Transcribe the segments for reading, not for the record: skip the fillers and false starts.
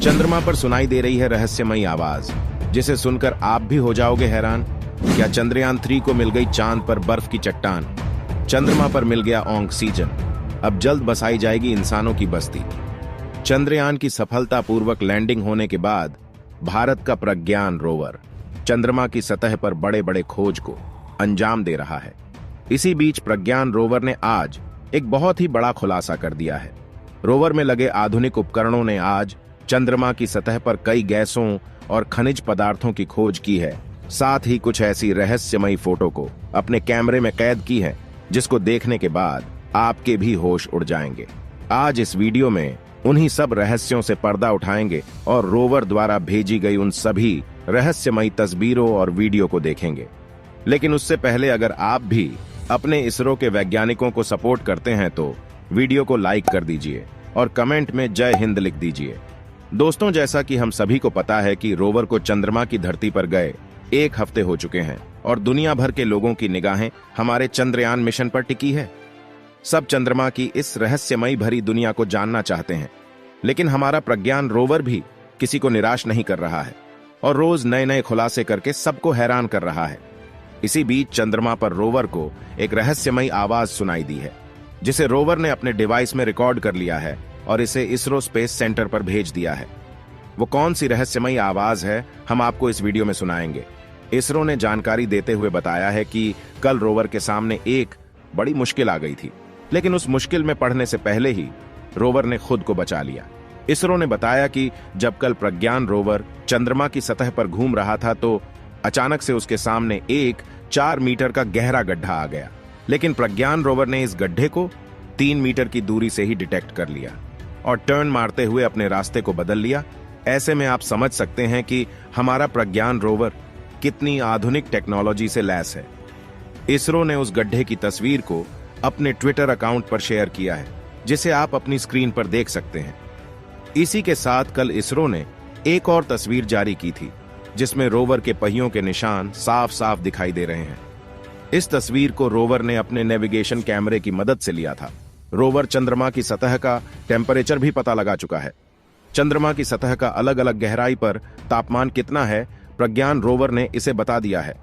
चंद्रमा पर सुनाई दे रही है रहस्यमयी आवाज, जिसे सुनकर आप भी हो जाओगे हैरान। क्या चंद्रयान 3 को मिल गई चांद पर बर्फ की चट्टान? चंद्रमा पर मिल गया ऑक्सीजन। अब जल्द बसाई जाएगी इंसानों की बस्ती। चंद्रयान की सफलतापूर्वक लैंडिंग होने के बाद भारत का प्रज्ञान रोवर चंद्रमा की सतह पर बड़े बड़े खोज को अंजाम दे रहा है। इसी बीच प्रज्ञान रोवर ने आज एक बहुत ही बड़ा खुलासा कर दिया है। रोवर में लगे आधुनिक उपकरणों ने आज चंद्रमा की सतह पर कई गैसों और खनिज पदार्थों की खोज की है। साथ ही कुछ ऐसी रहस्यमयी फोटो को अपने कैमरे में कैद की है जिसको देखने के बाद आपके भी होश उड़ जाएंगे। आज इस वीडियो में उन्हीं सब रहस्यों से पर्दा उठाएंगे और रोवर द्वारा भेजी गई उन सभी रहस्यमयी तस्वीरों और वीडियो को देखेंगे। लेकिन उससे पहले अगर आप भी अपने इसरो के वैज्ञानिकों को सपोर्ट करते हैं तो वीडियो को लाइक कर दीजिए और कमेंट में जय हिंद लिख दीजिए। दोस्तों, जैसा कि हम सभी को पता है कि रोवर को चंद्रमा की धरती पर गए 1 हफ्ते हो चुके हैं और दुनिया भर के लोगों की निगाहें हमारे चंद्रयान मिशन पर टिकी है। सब चंद्रमा की इस रहस्यमयी भरी दुनिया को जानना चाहते हैं, लेकिन हमारा प्रज्ञान रोवर भी किसी को निराश नहीं कर रहा है और रोज नए नए खुलासे करके सबको हैरान कर रहा है। इसी बीच चंद्रमा पर रोवर को एक रहस्यमयी आवाज सुनाई दी है, जिसे रोवर ने अपने डिवाइस में रिकॉर्ड कर लिया है और इसे इसरो स्पेस सेंटर पर भेज दिया है। वो कौन सी रहस्यमयी आवाज है, हम आपको इस वीडियो में सुनाएंगे। इसरो ने जानकारी देते हुए बताया है कि कल रोवर के सामने एक बड़ी मुश्किल आ गई थी, लेकिन उस मुश्किल में पड़ने से पहले ही रोवर ने खुद को बचा लिया। इसरो ने बताया कि जब कल प्रज्ञान रोवर चंद्रमा की सतह पर घूम रहा था तो अचानक से उसके सामने एक 4 मीटर का गहरा गड्ढा आ गया, लेकिन प्रज्ञान रोवर ने इस गड्ढे को 3 मीटर की दूरी से ही डिटेक्ट कर लिया और टर्न मारते हुए अपने रास्ते को बदल लिया। ऐसे में आप समझ सकते हैं कि हमारा प्रज्ञान रोवर कितनी आधुनिक टेक्नोलॉजी से लैस है। इसरो ने उस गड्ढे की तस्वीर को अपने ट्विटर अकाउंट पर शेयर किया है, जिसे आप अपनी स्क्रीन पर देख सकते हैं। इसी के साथ कल इसरो ने एक और तस्वीर जारी की थी, जिसमें रोवर के पहियों के निशान साफ साफ दिखाई दे रहे हैं। इस तस्वीर को रोवर ने अपने नेविगेशन कैमरे की मदद से लिया था। रोवर चंद्रमा की सतह का टेम्परेचर भी पता लगा चुका है। चंद्रमा की सतह का अलग अलग गहराई पर तापमान कितना है, प्रज्ञान रोवर ने इसे बता दिया है।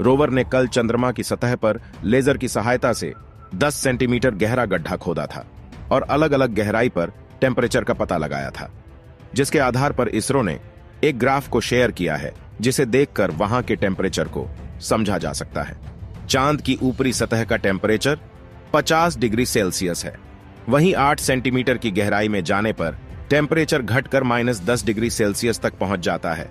रोवर ने कल चंद्रमा की सतह पर लेजर की सहायता से 10 सेंटीमीटर गहरा गड्ढा खोदा था और अलग अलग गहराई पर टेम्परेचर का पता लगाया था, जिसके आधार पर इसरो ने एक ग्राफ को शेयर किया है, जिसे देखकर वहां के टेम्परेचर को समझा जा सकता है। चांद की ऊपरी सतह का टेम्परेचर 50 डिग्री सेल्सियस है। वहीं 8 सेंटीमीटर की गहराई में जाने पर टेम्परेचर घटकर -10 डिग्री सेल्सियस तक पहुंच जाता है।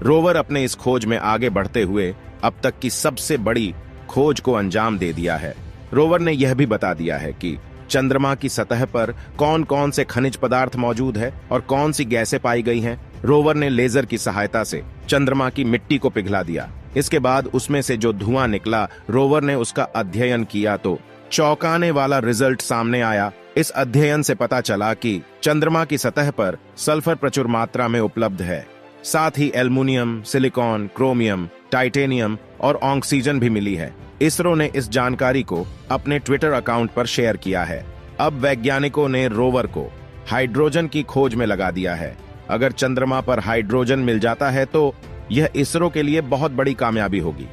रोवर अपने इस खोज में आगे बढ़ते हुए अब तक की सबसे बड़ी खोज को अंजाम दे दिया है। रोवर ने यह भी बता दिया है कि चंद्रमा की सतह पर कौन कौन से खनिज पदार्थ मौजूद है और कौन सी गैसें पाई गई हैं। रोवर ने लेजर की सहायता से चंद्रमा की मिट्टी को पिघला दिया। इसके बाद उसमें से जो धुआं निकला, रोवर ने उसका अध्ययन किया तो चौंकाने वाला रिजल्ट सामने आया। इस अध्ययन से पता चला कि चंद्रमा की सतह पर सल्फर प्रचुर मात्रा में उपलब्ध है। साथ ही एल्युमिनियम, सिलिकॉन, क्रोमियम, टाइटेनियम और ऑक्सीजन भी मिली है। इसरो ने इस जानकारी को अपने ट्विटर अकाउंट पर शेयर किया है। अब वैज्ञानिकों ने रोवर को हाइड्रोजन की खोज में लगा दिया है। अगर चंद्रमा पर हाइड्रोजन मिल जाता है तो यह इसरो के लिए बहुत बड़ी कामयाबी होगी।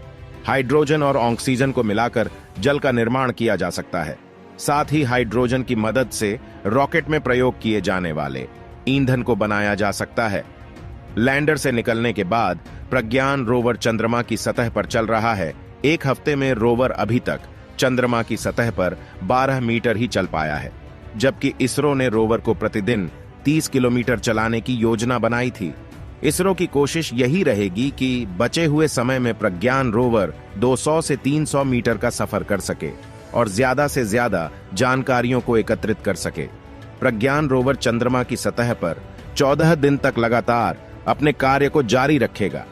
हाइड्रोजन और ऑक्सीजन को मिलाकर जल का निर्माण किया जा सकता है। साथ ही हाइड्रोजन की मदद से रॉकेट में प्रयोग किए जाने वाले ईंधन को बनाया जा सकता है। लैंडर से निकलने के बाद प्रज्ञान रोवर चंद्रमा की सतह पर चल रहा है। 1 हफ्ते में रोवर अभी तक चंद्रमा की सतह पर 12 मीटर ही चल पाया है, जबकि इसरो ने रोवर को प्रतिदिन 30 किलोमीटर चलाने की योजना बनाई थी। इसरो की कोशिश यही रहेगी कि बचे हुए समय में प्रज्ञान रोवर 200 से 300 मीटर का सफर कर सके और ज्यादा से ज्यादा जानकारियों को एकत्रित कर सके। प्रज्ञान रोवर चंद्रमा की सतह पर 14 दिन तक लगातार अपने कार्य को जारी रखेगा,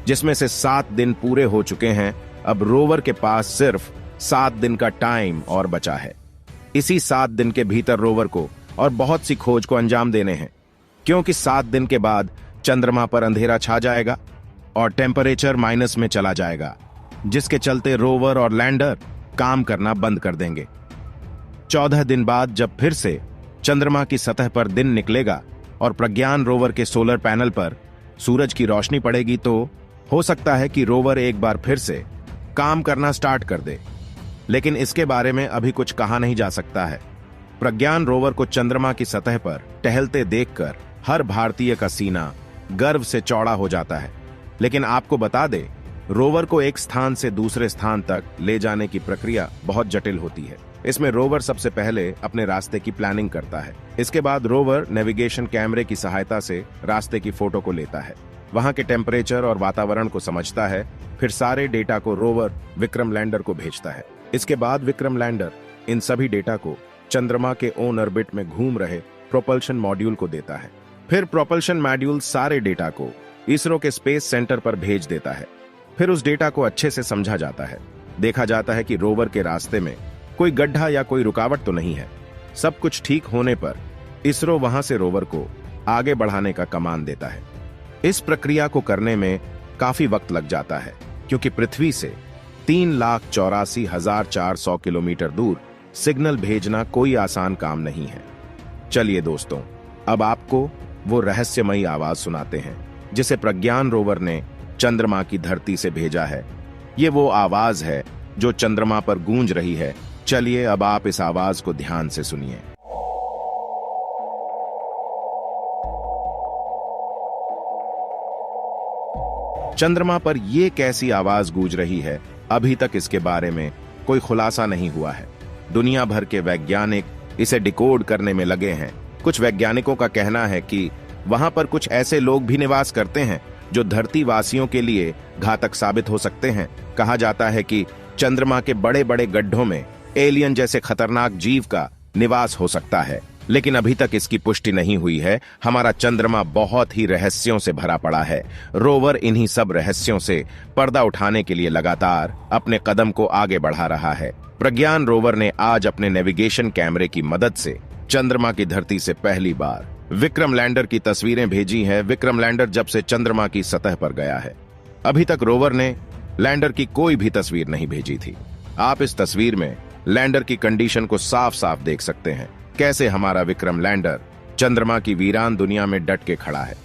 जिसमें से 7 दिन पूरे हो चुके हैं। अब रोवर के पास सिर्फ 7 दिन का टाइम और बचा है। इसी 7 दिन के भीतर रोवर को और बहुत सी खोज को अंजाम देने हैं, क्योंकि 7 दिन के बाद चंद्रमा पर अंधेरा छा जाएगा और टेम्परेचर माइनस में चला जाएगा, जिसके चलते रोवर और लैंडर काम करना बंद कर देंगे। 14 दिन बाद जब फिर से चंद्रमा की सतह पर दिन निकलेगा और प्रज्ञान रोवर के सोलर पैनल पर सूरज की रोशनी पड़ेगी तो हो सकता है कि रोवर एक बार फिर से काम करना स्टार्ट कर दे। लेकिन इसके बारे में अभी कुछ कहा नहीं जा सकता है। प्रज्ञान रोवर को चंद्रमा की सतह पर टहलते देखकर हर भारतीय का सीना गर्व से चौड़ा हो जाता है। लेकिन आपको बता दे, रोवर को एक स्थान से दूसरे स्थान तक ले जाने की प्रक्रिया बहुत जटिल होती है। इसमें रोवर सबसे पहले अपने रास्ते की प्लानिंग करता है। इसके बाद रोवर नेविगेशन कैमरे की सहायता से रास्ते की फोटो को लेता है, वहां के टेम्परेचर और वातावरण को समझता है। फिर सारे डेटा को रोवर विक्रम लैंडर को भेजता है। इसके बाद विक्रम लैंडर इन सभी डेटा को चंद्रमा के ऑन ऑर्बिट में घूम रहे प्रोपल्शन मॉड्यूल को देता है। फिर प्रोपल्शन मॉड्यूल सारे डेटा को इसरो के स्पेस सेंटर पर भेज देता है। फिर उस डेटा को अच्छे से समझा जाता है। देखा जाता है कि रोवर के रास्ते में कोई गड्ढा या कोई रुकावट तो नहीं है। सब कुछ ठीक होने पर इसरो वहां से रोवर को आगे बढ़ाने का कमान देता है। इस प्रक्रिया को करने में काफी वक्त लग जाता है, क्योंकि पृथ्वी से 3,84,400 किलोमीटर दूर सिग्नल भेजना कोई आसान काम नहीं है। चलिए दोस्तों, अब आपको वो रहस्यमयी आवाज सुनाते हैं जिसे प्रज्ञान रोवर ने चंद्रमा की धरती से भेजा है। ये वो आवाज है जो चंद्रमा पर गूंज रही है। चलिए अब आप इस आवाज को ध्यान से सुनिए। चंद्रमा पर यह कैसी आवाज गूंज रही है, अभी तक इसके बारे में कोई खुलासा नहीं हुआ है। दुनिया भर के वैज्ञानिक इसे डिकोड करने में लगे हैं। कुछ वैज्ञानिकों का कहना है कि वहां पर कुछ ऐसे लोग भी निवास करते हैं जो धरती वासियों के लिए घातक साबित हो सकते हैं। कहा जाता है कि चंद्रमा के बड़े बड़े गड्ढों में एलियन जैसे खतरनाक जीव का निवास हो सकता है, लेकिन अभी तक इसकी पुष्टि नहीं हुई है। हमारा चंद्रमा बहुत ही रहस्यों से भरा पड़ा है। रोवर इन्हीं सब रहस्यों से पर्दा उठाने के लिए लगातार अपने कदम को आगे बढ़ा रहा है। प्रज्ञान रोवर ने आज अपने नेविगेशन कैमरे की मदद से चंद्रमा की धरती से पहली बार विक्रम लैंडर की तस्वीरें भेजी है। विक्रम लैंडर जब से चंद्रमा की सतह पर गया है, अभी तक रोवर ने लैंडर की कोई भी तस्वीर नहीं भेजी थी। आप इस तस्वीर में लैंडर की कंडीशन को साफ साफ देख सकते हैं, कैसे हमारा विक्रम लैंडर चंद्रमा की वीरान दुनिया में डट के खड़ा है।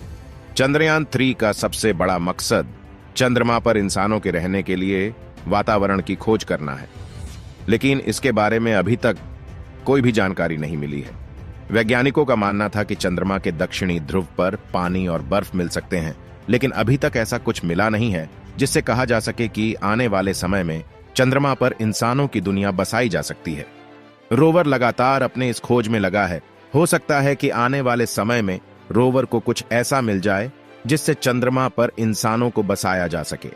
चंद्रयान 3 का सबसे बड़ा मकसद चंद्रमा पर इंसानों के रहने के लिए वातावरण की खोज करना है, लेकिन इसके बारे में अभी तक कोई भी जानकारी नहीं मिली है। वैज्ञानिकों का मानना था कि चंद्रमा के दक्षिणी ध्रुव पर पानी और बर्फ मिल सकते हैं, लेकिन अभी तक ऐसा कुछ मिला नहीं है जिससे कहा जा सके कि आने वाले समय में चंद्रमा पर इंसानों की दुनिया बसाई जा सकती है। रोवर लगातार अपने इस खोज में लगा है। हो सकता है कि आने वाले समय में रोवर को कुछ ऐसा मिल जाए जिससे चंद्रमा पर इंसानों को बसाया जा सके।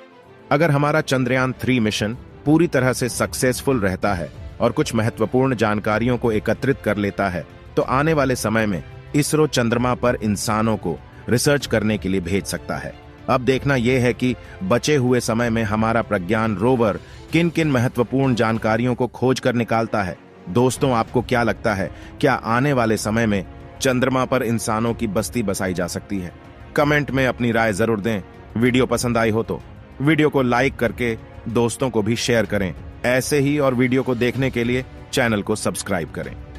अगर हमारा चंद्रयान 3 मिशन पूरी तरह से सक्सेसफुल रहता है और कुछ महत्वपूर्ण जानकारियों को एकत्रित कर लेता है, तो आने वाले समय में इसरो चंद्रमा पर इंसानों को रिसर्च करने के लिए भेज सकता है। अब देखना यह है कि बचे हुए समय में हमारा प्रज्ञान रोवर किन किन महत्वपूर्ण जानकारियों को खोज कर निकालता है। दोस्तों, आपको क्या लगता है, क्या आने वाले समय में चंद्रमा पर इंसानों की बस्ती बसाई जा सकती है? कमेंट में अपनी राय जरूर दें। वीडियो पसंद आई हो तो वीडियो को लाइक करके दोस्तों को भी शेयर करें। ऐसे ही और वीडियो को देखने के लिए चैनल को सब्सक्राइब करें।